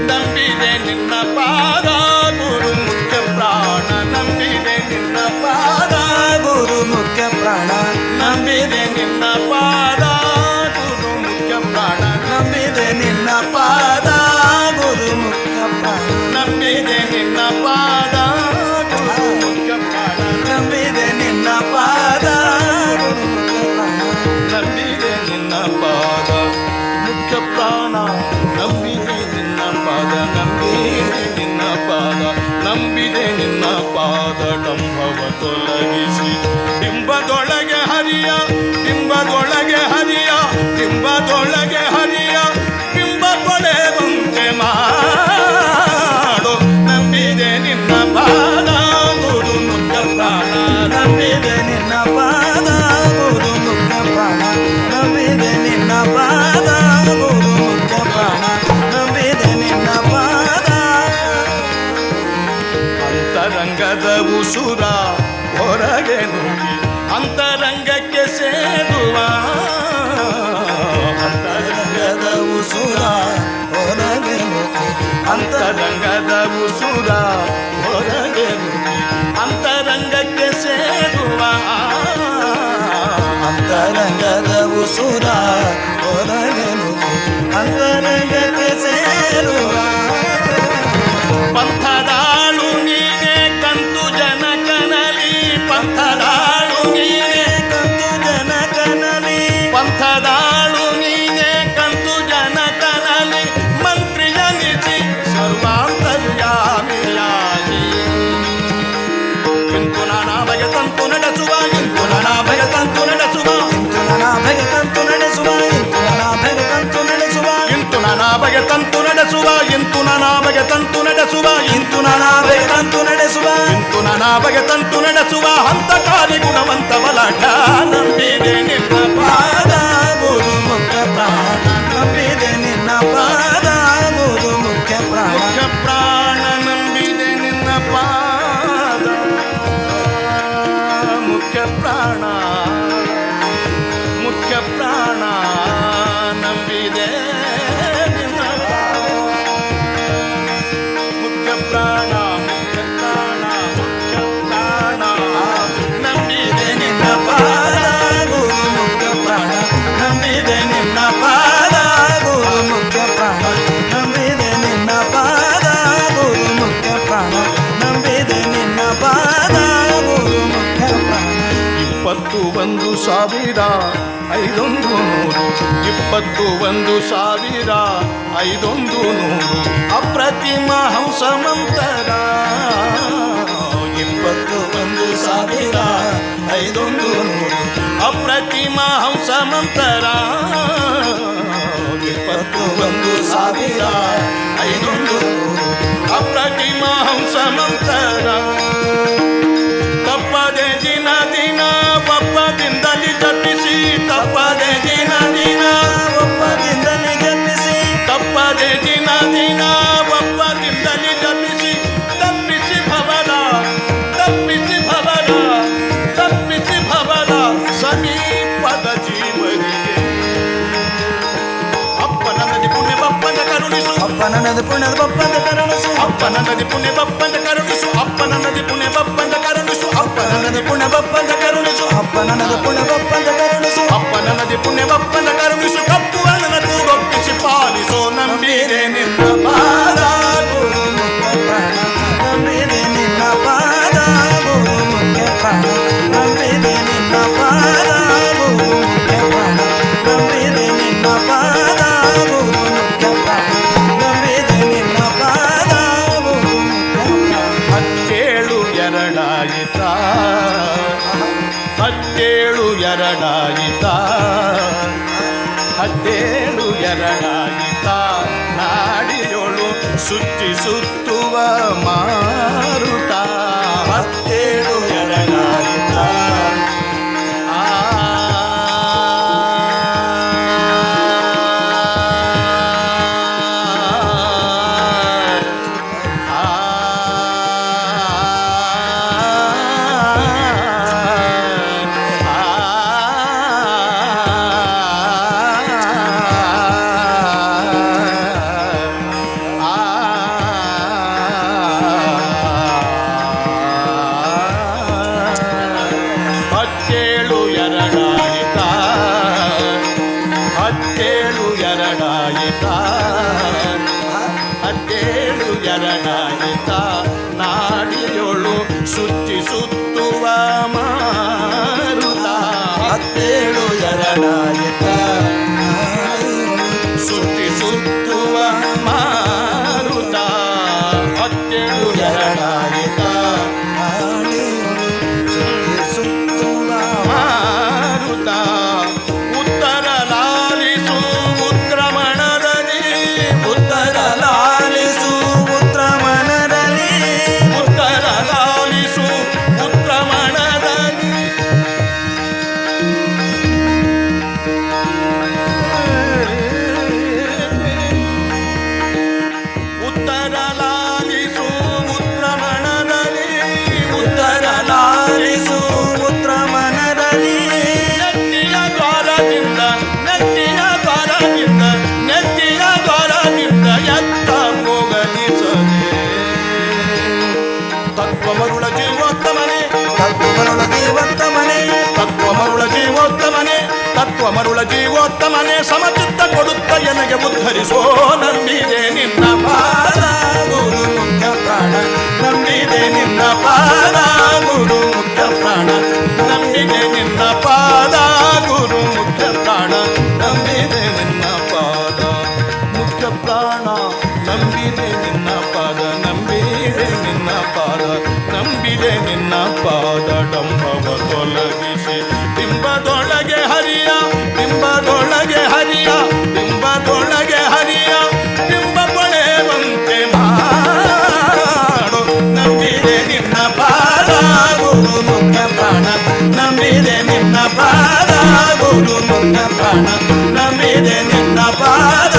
ನಂಬಿದೆ ನಿನ್ನ ಪಾದ ಗುರು ಮುಖ್ಯ ಪ್ರಾಣ ನಂಬಿದೆ ನಿನ್ನ ಪಾದ ಗುರು ಮುಖ್ಯ ಪ್ರಾಣ ನಂಬಿದೆ ನಿನ್ನ ಪಾದ ಗುರು ಮುಖ್ಯ ಪ್ರಾಣ ನಂಬಿದೆ ನಿನ್ನ ಪಾದ ಗುರು ಮುಖ್ಯ ಪ್ರಾಣ ನಂಬಿದೆ ನಿನ್ನ ಪಾದ ಗುರು ಮುಖ್ಯ ಪ್ರಾಣ ನಂಬಿದೆ ನಿನ್ನ ಪಾದ ಗುರು ಮುಖ್ಯ ಪ್ರಾಣ ನಂಬಿದೆ ನಿನ್ನ ಪಾದ ಮುಖ್ಯ ಪ್ರಾಣ ನಂಬಿದೆ ನಿನ್ನ ಪಾದ ನಂಬಿದೆ ನಿನ್ನ ಪಾದ ನಂಬಿದೆ ನಿನ್ನ ಪಾದ ಡಂಭವ ತೊಲಗಿಸಿ ಬಿಂಬದೊಳಗೆ ಹರಿಯ ಬಿಂಬದೊಳಗೆ ಹರಿಯ ಬಿಂಬದೊಳಗೆ ಹರಿಯ ಬಿಂಬ ಪಡೆವಂತೆ ಮಾಡು ನಂಬಿದೆ ನಿನ್ನ ಪಾದ ಗುರು ಮುಖ್ಯ ಪ್ರಾಣ ನಂಬಿದೆ ನಿನ್ನ ಪಾದ ಗುರು ಮುಖ್ಯ ಪ್ರಾಣ ನಂಬಿದೆ ನಿನ್ನ ಪಾದ ಗುರು ಮುಖ್ಯ ಪ್ರಾಣ ನಂಬಿದೆ ನಿನ್ನ ಪಾದ ಅಂತರಂಗದ ಉಸುರ ಹೊರಗೆ ನುಗ್ಗಿ ಅಂತರಂಗಕ್ಕೆ ಸೇರುವ ಅಂತರಂಗದ ಉಸುರ ಹೊರಗೆ ನುಗ್ಗಿ ಅಂತರಂಗದ ಉಸುರ ಹೊರಗೆ ನುಗ್ಗಿ ಅಂತರಂಗಕ್ಕೆ ಸೇರುವ ಅಂತರಂಗದ ಉಸುರ ಹೊರಗೆ ನುಗ್ಗಿ ಅಂತರಂಗಕ್ಕೆ ಸೇರುವ ಪಂಥದಾಳು ನೀನೆ ಕಂತು ಜನಕನಲಿ ಪಂಥದಾಳು ನೀನೆ ಕಂತು ಜನಕನಲಿ ಪಂಥದಾಳು ನೀನೆ ಕಂತು ಜನಕನಲಿ ಮಂತ್ರಿಯನಿಸಿ ಸರ್ವಾಂತರ್ಯಾಮಿಯಾಗಿ ಇಂತು ನಾನಾ ಬಗೆ ತಂತು ನಡೆಸುವ ಇಂತು ನಾನಾ ಬಗೆ ತಂತು ನಡೆಸುವ ಇಂತು ನನ್ನ ಭಗೆ ತಂತು ನಡೆಸುವ ಇಂತು ನನ್ನ ಭಗೆ ತಂತು ನಡೆಸುವ ಇಂತು ನಾನಾ ಬಗೆ ತಂತು ನಡೆಸುವ ಇಂತು ನಾನಾ ಬಗೆ ತಂತು ನಡೆಸುವ ಇಂತು ನನ್ನ ಭಗೆ ತಂತು ನಡೆಸುವ ಇಂತು ನಾನಾ ಬಗೆ ತಂತು ನಡೆಸುವ ಹಂತಕಾರಿ ಗುಣವಂತ ಬಲಾಢ್ಯ ನಂಬಿದೆ ನಿನ್ನ ಪಾದ ಗುರು ಮುಖ್ಯ ಪ್ರಾಣ ನಂಬಿದೆ ನಿನ್ನ ಪಾದ ಗುರು ಮುಖ್ಯ ಪ್ರಾಣ ಮುಖ್ಯ ಪ್ರಾಣ ನಂಬಿದೆ ನಿನ್ನ ಪಾದ ಮುಖ್ಯ ಪ್ರಾಣ ಮುಖ್ಯ ಪ್ರಾಣ ನಂಬಿದೆ ನಿನ್ನ ಮುಖ್ಯ ಪ್ರಾಣ ಮುಖ್ಯ ಪ್ರಾಣ ಮುಖ್ಯ ಪ್ರಾಣ ನಂಬಿದೆ ನಿನ್ನ ಪಾದ ಗುರು ಮುಖ್ಯ ಪ್ರಾಣ ನಂಬಿದೆ ನಿನ್ನ ಪಾದ ಗುರು ಮುಖ್ಯ ಪ್ರಾಣ ನಂಬಿದೆ ನಿನ್ನ ಪಾದ ಗುರು ಮುಖ್ಯ ಪ್ರಾಣ ನಂಬಿದೆ ನಿನ್ನ ಪಾದ ಗುರು ಮುಖ್ಯ ಪ್ರಾಣ 21,500 21,500 ಅಪ್ರತಿಮ ಹಂಸ ಮಂತರ 21,500 ಅಪ್ರತಿಮ ಹಂಸ ಮಂತರ 21,500 ಅಪ್ರತಿಮ ಹಂಸ ಮಂತರ ತಪ್ಪದೆ ದಿನ ದಿನ ಒಪ್ಪದಿಂದಲಿ ಜಪಿಸಿ ತಪ್ಪದೆ ದಿನ ದಿನ ಒಪ್ಪದಿಂದಲೇ ಜಪಿಸಿ ತಪ್ಪದೆ ದಿನ ದಿನ ಒಪ್ಪದಿಂದಲಿ ಜಪಿಸಿ ತಪ್ಪಿಸಿ ಭವನ ತಪ್ಪಿಸಿ ಭವನ ತಪ್ಪಿಸಿ ಭವನ ಸಮೀಪದ ಜೀವನಿಗೆ ಅಪ್ಪನ ನದಿ ಪುಣ್ಯ ಬಪ್ಪನ ಕರುಣಿಸು ಅಪ್ಪನ ನದಿ ಪುಣ್ಯದ ಬಪ್ಪಂದ ಕರುಣಿಸು ಅಪ್ಪನ ನದಿ ಪುಣ್ಯ ಬಪ್ಪನ ಕರುಣಿಸು ಅಪ್ಪನ ನದಿ ಪುಣ್ಯ ಬಪ್ಪನ ಕರುಣಿಸು ಅಪ್ಪನ ನದಿ ಪುಣ್ಯ ಬಪ್ಪಂದ ಕರುಣಿಸು ಅಪ್ಪನ ನದಿ ಪುಣ್ಯ ಬಪ್ಪಂದ ಕರುಣಿಸು ಅಪ್ಪನ ನದಿ ಪುಣ್ಯ ಬಪ್ಪನ ಕರುಣಿಸು ಕಪ್ಪು ಅಣ್ಣನ ತೂಗೊಪ್ಪಿಸಿ ಪಾಲಿಸೋ ನಂಬಿದೆ ನಿನ್ನ ಪಾದ ಗುರು ಮುಖ್ಯ ಪ್ರಾಣ ನಂಬಿದೆ ನಿನ್ನ ಪಾದ ಗುರು ಮುಖ್ಯ ಪ್ರಾಣ ನಂಬಿದೆ ನಿನ್ನ ಪಾದ ಗುರು ಮುಖ್ಯ ಪ್ರಾಣ ನಂಬಿದೆ ನಿನ್ನ ಪಾದ ಗುರು ಮುಖ್ಯ ಪ್ರಾಣ ನಂಬಿದೆ ನಿನ್ನ ಪಾದ ಗುರು ಮುಖ್ಯ ಪ್ರಾಣ 17 ಎರಡಾಯಿತ 17 ಎರಡಾಯಿತ 17 ಎರಡಾಯಿತ ನಾಡಿಯೊಳು ಸುತ್ತಿ ಸುತ್ತುವ ಮಾರುತ 17 ಎರಡಾಯಿತ ಆ ಚಿತ್ತ ಹೋಗಲಿಸದೆ ತತ್ವ ಮರುಳ ಜೀವೋತ್ತಮನೆ ತತ್ವಮರುಳ ಜೀವಂತಮನೆ ತತ್ವ ಮರುಳ ಜೀವೋತ್ತಮನೆ ತತ್ವ ಮರುಳ ಜೀವೋತ್ತಮನೆ ಸಮಚಿತ್ತ ಕೊಡುತ್ತ ಎನಗೆ ಉದ್ಧರಿಸೋ ನಂಬಿದೆ ನಿನ್ನ ಪಾದ ಗುರು ಮುಖ್ಯ ಪ್ರಾಣ ನಂಬಿದೆ ನಿನ್ನ ಪಾದ ಗುರು ಮುಖ್ಯ ಪ್ರಾಣ ನಂಬಿದೆ ನಿನ್ನ ಪಾದ ಗುರು ಮುಖ್ಯ ಪ್ರಾಣ ನಂಬಿದೆ ನಿನ್ನ ಪಾದ ಮುಖ್ಯ ಪ್ರಾಣ ನಂಬಿದೆ ನಿನ್ನ ಪಾದ ನಂಬಿದೆ ನಿನ್ನ ಪಾದ ನಂಬಿದೆ ನಿನ್ನ ಪಾದ ಡಂಬವ ತೊಲಗಿಸಿ ಬಿಂಬದೊಳಗೆ ಹರಿಯ ಬಿಂಬದೊಳಗೆ ಹರಿಯ ಬಿಂಬದೊಳಗೆ ಹರಿಯ ಬಿಂಬ ಪೊಳೆವಂತೆ ಮಾಡು ನಂಬಿದೆ ನಿನ್ನ ಪಾದ ಗುರು ಮುಖ್ಯ ಪ್ರಾಣ ನಂಬಿದೆ ನಿನ್ನ ಪಾದ ಗುರು ಮುಖ್ಯ ಪ್ರಾಣ ನಂಬಿದೆ ನಿನ್ನ ಪಾದ